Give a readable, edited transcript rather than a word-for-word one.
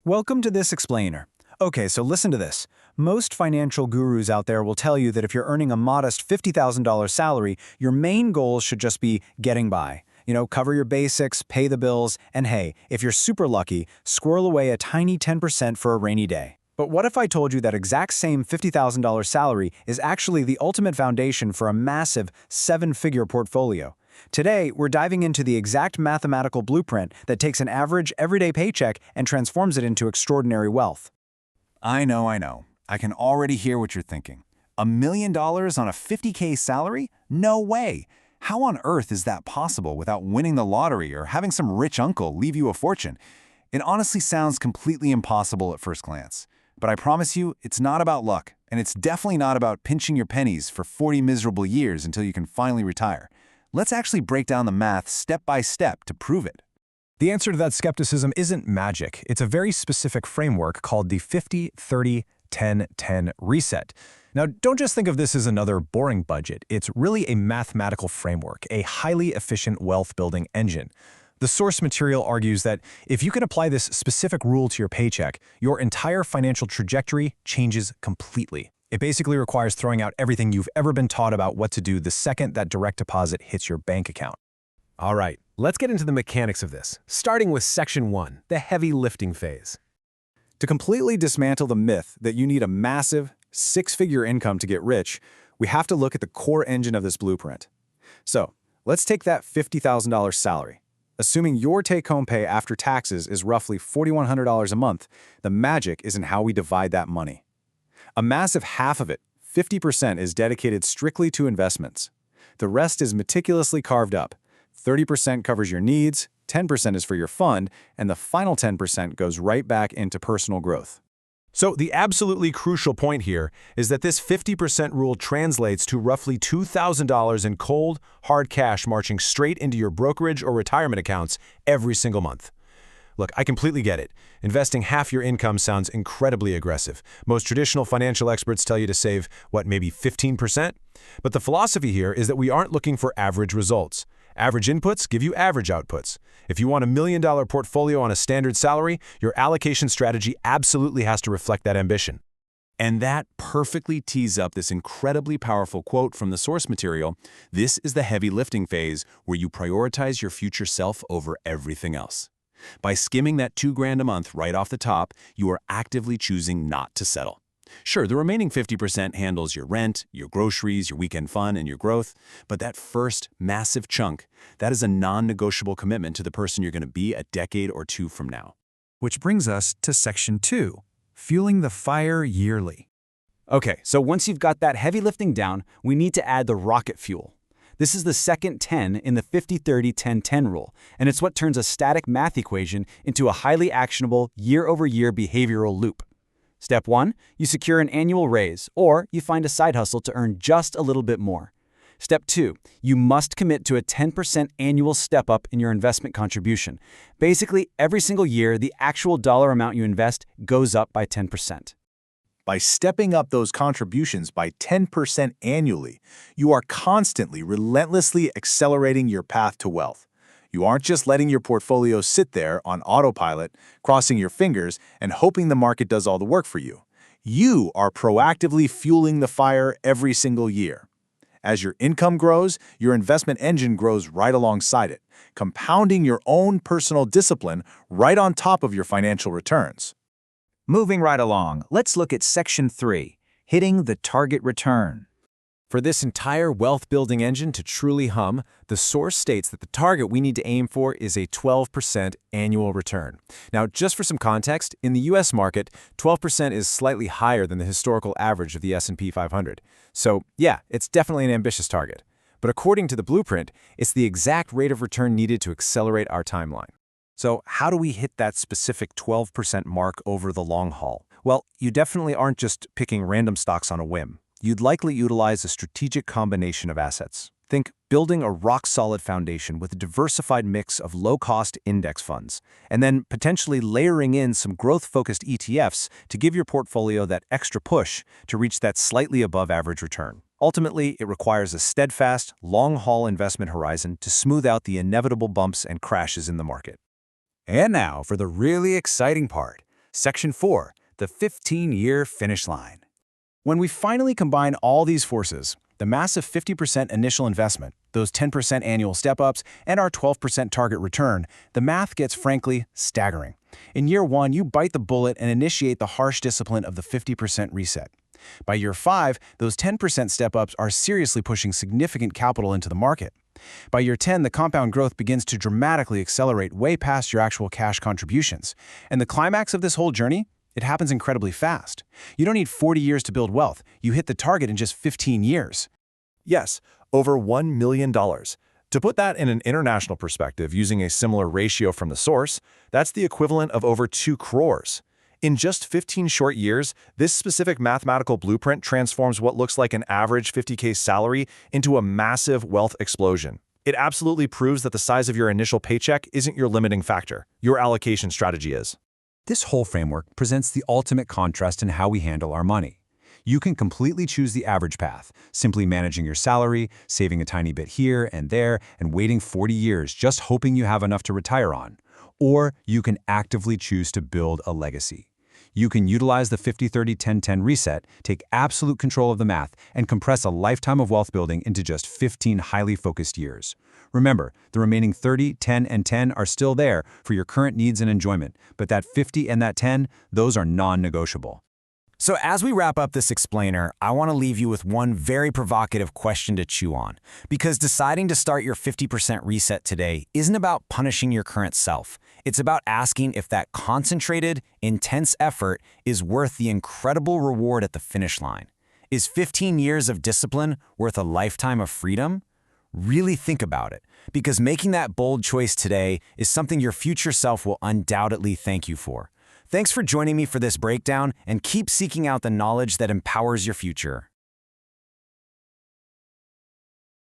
Welcome to this explainer. Okay, so listen to this. Most financial gurus out there will tell you that if you're earning a modest $50,000 salary, your main goal should just be getting by. Cover your basics, pay the bills, and hey, if you're super lucky, squirrel away a tiny 10% for a rainy day. But what if I told you that exact same $50,000 salary is actually the ultimate foundation for a massive seven-figure portfolio? Today, we're diving into the exact mathematical blueprint that takes an average, everyday paycheck and transforms it into extraordinary wealth. I know. I can already hear what you're thinking. $1 million on a $50K salary? No way! How on earth is that possible without winning the lottery or having some rich uncle leave you a fortune? It honestly sounds completely impossible at first glance. But I promise you, it's not about luck, and it's definitely not about pinching your pennies for 40 miserable years until you can finally retire. Let's actually break down the math step by step to prove it. The answer to that skepticism isn't magic. It's a very specific framework called the 50-30-10-10 reset. Now, don't just think of this as another boring budget. It's really a mathematical framework, a highly efficient wealth-building engine. The source material argues that if you can apply this specific rule to your paycheck, your entire financial trajectory changes completely. It basically requires throwing out everything you've ever been taught about what to do the second that direct deposit hits your bank account. All right, let's get into the mechanics of this, starting with Section 1, the heavy lifting phase. To completely dismantle the myth that you need a massive, six-figure income to get rich, we have to look at the core engine of this blueprint. So, let's take that $50,000 salary. Assuming your take-home pay after taxes is roughly $4,100 a month, the magic is in how we divide that money. A massive half of it, 50%, is dedicated strictly to investments. The rest is meticulously carved up. 30% covers your needs, 10% is for your fund, and the final 10% goes right back into personal growth. So the absolutely crucial point here is that this 50% rule translates to roughly $2,000 in cold, hard cash marching straight into your brokerage or retirement accounts every single month. Look, I completely get it. Investing half your income sounds incredibly aggressive. Most traditional financial experts tell you to save, maybe 15%? But the philosophy here is that we aren't looking for average results. Average inputs give you average outputs. If you want $1 million portfolio on a standard salary, your allocation strategy absolutely has to reflect that ambition. And that perfectly tees up this incredibly powerful quote from the source material. This is the heavy lifting phase where you prioritize your future self over everything else. By skimming that $2,000 a month right off the top, you are actively choosing not to settle. Sure, the remaining 50% handles your rent, your groceries, your weekend fun, and your growth, but that first massive chunk, that is a non-negotiable commitment to the person you're going to be a decade or two from now. Which brings us to Section 2, fueling the fire yearly. Okay, so once you've got that heavy lifting down, we need to add the rocket fuel. This is the second 10 in the 50-30-10-10 rule, and it's what turns a static math equation into a highly actionable year-over-year behavioral loop. Step 1, you secure an annual raise, or you find a side hustle to earn just a little bit more. Step 2, you must commit to a 10% annual step-up in your investment contribution. Basically, every single year, the actual dollar amount you invest goes up by 10%. By stepping up those contributions by 10% annually, you are constantly, relentlessly accelerating your path to wealth. You aren't just letting your portfolio sit there on autopilot, crossing your fingers and hoping the market does all the work for you. You are proactively fueling the fire every single year. As your income grows, your investment engine grows right alongside it, compounding your own personal discipline right on top of your financial returns. Moving right along, let's look at Section 3, hitting the target return. For this entire wealth-building engine to truly hum, the source states that the target we need to aim for is a 12% annual return. Now, just for some context, in the U.S. market, 12% is slightly higher than the historical average of the S&P 500. So, yeah, it's definitely an ambitious target. But according to the blueprint, it's the exact rate of return needed to accelerate our timeline. So how do we hit that specific 12% mark over the long haul? Well, you definitely aren't just picking random stocks on a whim. You'd likely utilize a strategic combination of assets. Think building a rock-solid foundation with a diversified mix of low-cost index funds, and then potentially layering in some growth-focused ETFs to give your portfolio that extra push to reach that slightly above-average return. Ultimately, it requires a steadfast, long-haul investment horizon to smooth out the inevitable bumps and crashes in the market. And now for the really exciting part, Section 4. The 15-year finish line. When we finally combine all these forces, the massive 50% initial investment, those 10% annual step-ups, and our 12% target return, the math gets frankly staggering. In year 1, you bite the bullet and initiate the harsh discipline of the 50% reset. By year 5, those 10% step-ups are seriously pushing significant capital into the market. By year 10, the compound growth begins to dramatically accelerate way past your actual cash contributions. And the climax of this whole journey? It happens incredibly fast. You don't need 40 years to build wealth. You hit the target in just 15 years. Yes, over $1 million. To put that in an international perspective, using a similar ratio from the source, that's the equivalent of over 2 crores. In just 15 short years, this specific mathematical blueprint transforms what looks like an average 50K salary into a massive wealth explosion. It absolutely proves that the size of your initial paycheck isn't your limiting factor. Your allocation strategy is. This whole framework presents the ultimate contrast in how we handle our money. You can completely choose the average path, simply managing your salary, saving a tiny bit here and there, and waiting 40 years just hoping you have enough to retire on. Or you can actively choose to build a legacy. You can utilize the 50-30-10-10 reset, take absolute control of the math, and compress a lifetime of wealth building into just 15 highly focused years. Remember, the remaining 30, 10, and 10 are still there for your current needs and enjoyment, but that 50 and that 10, those are non-negotiable. So as we wrap up this explainer, I want to leave you with one very provocative question to chew on. Because deciding to start your 50% reset today isn't about punishing your current self. It's about asking if that concentrated, intense effort is worth the incredible reward at the finish line. Is 15 years of discipline worth a lifetime of freedom? Really think about it, because making that bold choice today is something your future self will undoubtedly thank you for. Thanks for joining me for this breakdown, and keep seeking out the knowledge that empowers your future.